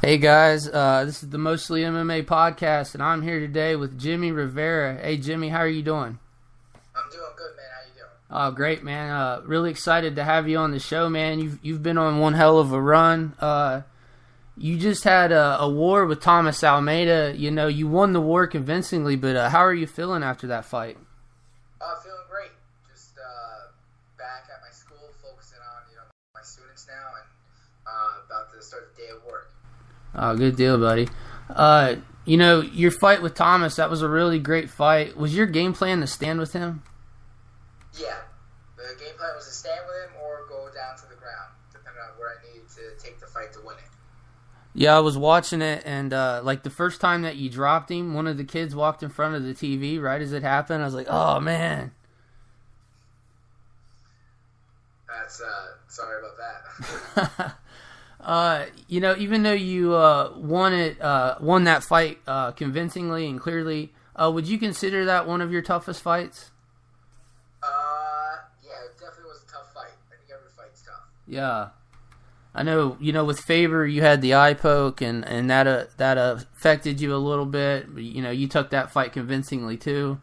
Hey guys, this is the Mostly MMA podcast, and I'm here today with Jimmie Rivera. Hey Jimmy, how are you doing? I'm doing good, man. How you doing? Oh, great, man. Really excited to have you on the show, man. You've been on one hell of a run. You just had a war with Thomas Almeida. You know, you won the war convincingly, but how are you feeling after that fight? Feeling great. Just back at my school, focusing on my students now, and about to start the day of work. Oh, good deal, buddy. Your fight with Thomas, that was a really great fight. Was your game plan to stand with him? Yeah, the game plan was to stand with him or go down to the ground, depending on where I needed to take the fight to win it. Yeah, I was watching it, and like the first time that you dropped him, one of the kids walked in front of the TV right as it happened. I was like, oh, man. That's, sorry about that. Even though you won that fight convincingly and clearly, would you consider that one of your toughest fights? Yeah, it definitely was a tough fight. I think every fight's tough. Yeah. I know, with Faber, you had the eye poke, and that affected you a little bit. But, you took that fight convincingly, too.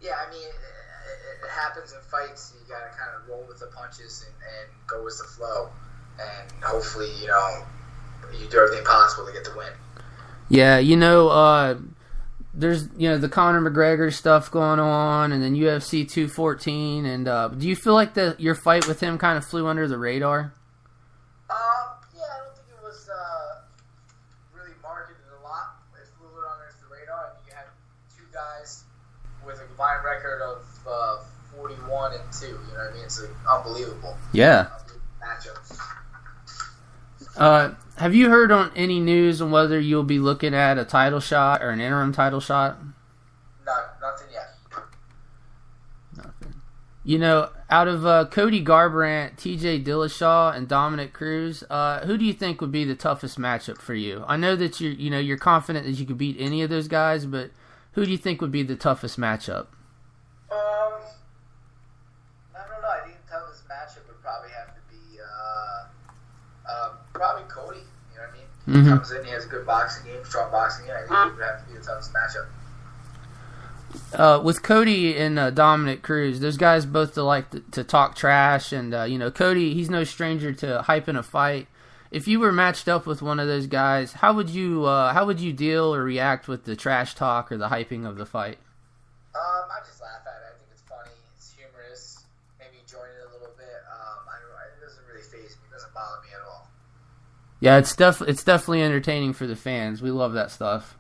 Yeah, I mean, it happens in fights. You got to kind of roll with the punches and go with the flow. And hopefully, you do everything possible to get the win. Yeah, there's, the Conor McGregor stuff going on, and then UFC 214. And do you feel like your fight with him kind of flew under the radar? Yeah, I don't think it was really marketed a lot. It flew a little under the radar. I mean, you had two guys with a combined record of 41 and 2. You know what I mean? It's unbelievable. Yeah. Matchups. Have you heard on any news on whether you'll be looking at a title shot or an interim title shot? Nothing yet. Nothing. Out of Cody Garbrandt, TJ Dillashaw, and Dominic Cruz, who do you think would be the toughest matchup for you? I know that you're confident that you could beat any of those guys, but who do you think would be the toughest matchup? I don't know. I think the toughest matchup would probably have to be probably Cody. You know what I mean? Mm-hmm. He comes in, he has a good boxing game, strong boxing game. I think it would have to be the toughest matchup. With Cody and Dominic Cruz, those guys both like to talk trash, and Cody, he's no stranger to hyping a fight. If you were matched up with one of those guys, how would you deal or react with the trash talk or the hyping of the fight? I just laugh at it. I think it's funny. It's humorous. Maybe join it a little bit. It doesn't really faze me. It doesn't bother me at all. Yeah, it's definitely entertaining for the fans. We love that stuff.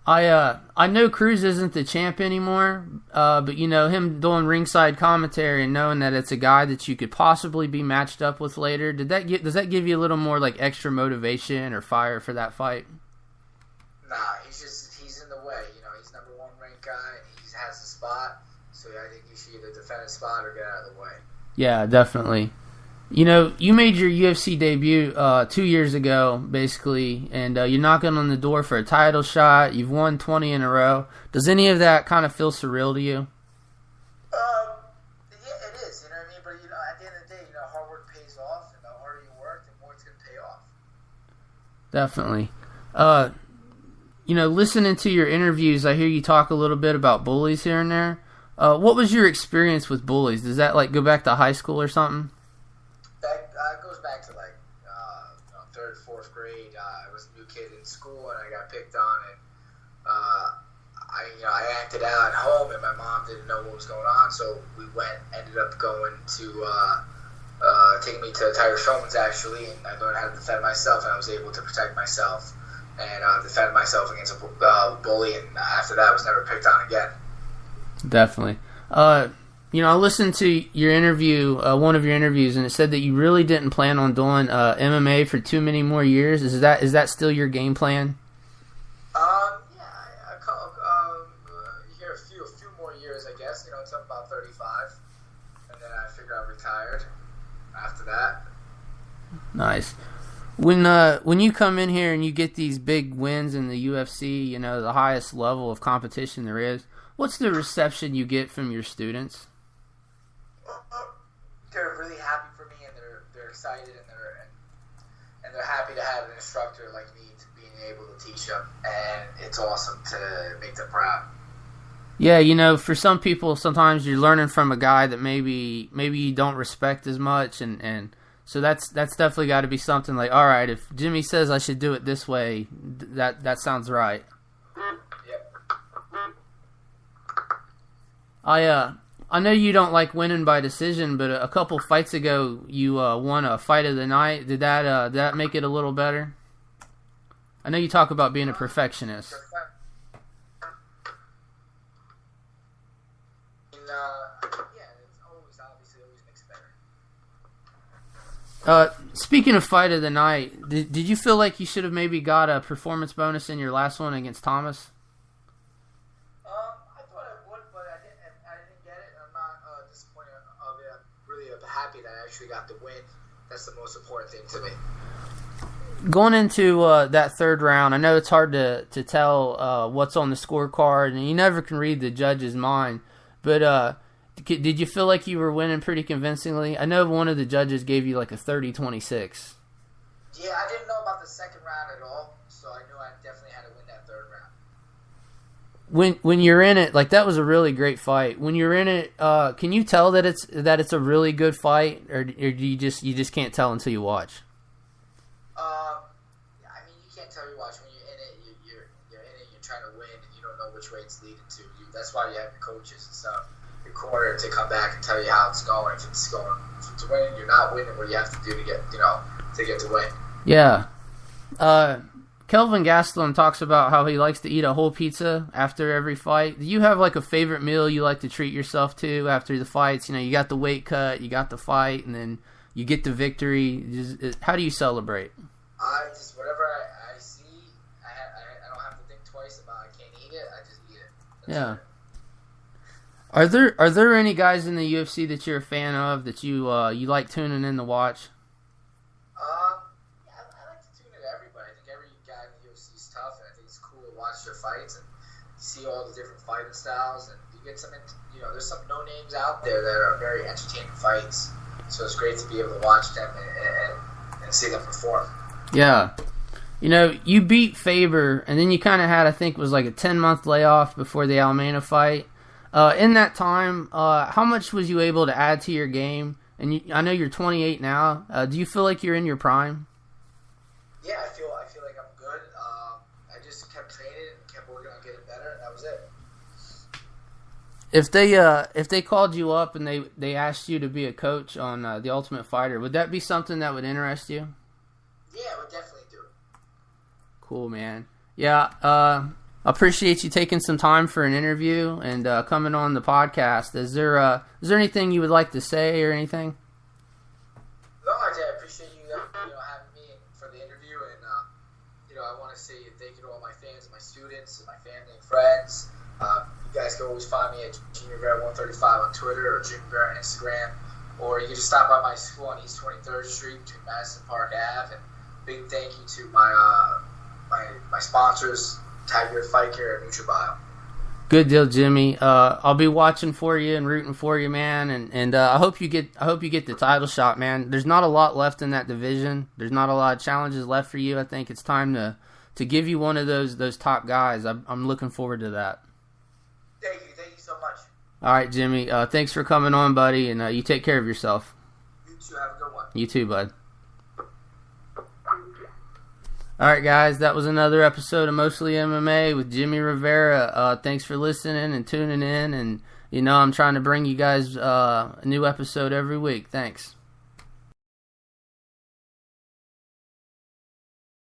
I know Cruz isn't the champ anymore, but him doing ringside commentary and knowing that it's a guy that you could possibly be matched up with later, does that give you a little more like extra motivation or fire for that fight? Nah, he's in the way. He's number one ranked guy and he has the spot, so I think he should either defend his spot or get out of the way. Yeah, definitely. You made your UFC debut 2 years ago, basically, and you're knocking on the door for a title shot. You've won 20 in a row. Does any of that kind of feel surreal to you? Yeah, it is. You know what I mean? But at the end of the day, hard work pays off, and the harder you work, the more it's going to pay off. Definitely. Listening to your interviews, I hear you talk a little bit about bullies here and there. What was your experience with bullies? Does that go back to high school or something? That goes back to third, fourth grade. I was a new kid in school and I got picked on, and I acted out at home, and my mom didn't know what was going on, so we ended up going to taking me to Tiger Showman's actually, and I learned how to defend myself, and I was able to protect myself and defend myself against a bully, and after that I was never picked on again. Definitely. I listened to your interview, one of your interviews, and it said that you really didn't plan on doing MMA for too many more years. Is that still your game plan? Yeah, I call here a few more years, I guess. It's up about 35, and then I figure I'm retired after that. Nice. When you come in here and you get these big wins in the UFC, the highest level of competition there is, what's the reception you get from your students? They're really happy for me, and they're excited, and they're happy to have an instructor like me to being able to teach them, and it's awesome to make them proud. Yeah, you know, for some people, sometimes you're learning from a guy that maybe you don't respect as much, and so that's definitely got to be something like, all right, if Jimmie says I should do it this way, that sounds right. Yep. I know you don't like winning by decision, but a couple fights ago you won a fight of the night. Did that make it a little better? I know you talk about being a perfectionist. Speaking of fight of the night, did you feel like you should have maybe got a performance bonus in your last one against Thomas? I thought I would, but I didn't get it. I'm not disappointed of it. I'm really happy that I actually got the win. That's the most important thing to me. Going into that third round, I know it's hard to tell what's on the scorecard, and you never can read the judge's mind, but did you feel like you were winning pretty convincingly? I know one of the judges gave you like a 30-26. Yeah, I didn't know about the second round at all, so I knew I definitely had to win that third round. When you're in it, like that was a really great fight. When you're in it, can you tell that it's a really good fight, or do you just can't tell until you watch? I mean, you can't tell you watch. When you're in it, you're in it. You're trying to win, and you don't know which way it's leading to. That's why you have your coaches and stuff. Corner to come back and tell you how it's going. If it's winning, you're not winning. What do you have to do to get to win? Yeah. Kelvin Gastelum talks about how he likes to eat a whole pizza after every fight. Do you have like a favorite meal you like to treat yourself to after the fights? You know, you got the weight cut, you got the fight, and then you get the victory. How do you celebrate? I just whatever I see, I don't have to think twice about it. I can't eat it. I just eat it. That's it. Are there any guys in the UFC that you're a fan of that you like tuning in to watch? Yeah, I like to tune in to everybody. I think every guy in the UFC is tough, and I think it's cool to watch their fights and see all the different fighting styles. And you get some, there's some no names out there that are very entertaining fights. So it's great to be able to watch them and see them perform. Yeah. You know, you beat Faber, and then you kind of had, I think, it was like a 10-month layoff before the Almeida fight. In that time, how much was you able to add to your game? And I know you're 28 now. Do you feel like you're in your prime? Yeah, I feel like I'm good. I just kept training and kept working on getting better, and that was it. If they called you up and they asked you to be a coach on The Ultimate Fighter, would that be something that would interest you? Yeah, it would definitely do. Cool, man. Yeah, I appreciate you taking some time for an interview and coming on the podcast. Is there anything you would like to say or anything? No, I appreciate you having me for the interview, and I want to say thank you to all my fans and my students and my family and friends. You guys can always find me at Jimmie Rivera 135 on Twitter or Jimmie Rivera on Instagram, or you can just stop by my school on East 23rd Street between Madison Park Ave. And big thank you to my sponsors, Tiger Fight Care and NutriBio. Good deal, Jimmie. I'll be watching for you and rooting for you, man. And I hope you get the title shot, man. There's not a lot left in that division. There's not a lot of challenges left for you. I think it's time to give you one of those top guys. I'm looking forward to that. Thank you so much. All right, Jimmie. Thanks for coming on, buddy, and you take care of yourself. You too. Have a good one. You too, bud. All right, guys, that was another episode of Mostly MMA with Jimmie Rivera. Thanks for listening and tuning in, and I'm trying to bring you guys a new episode every week. Thanks.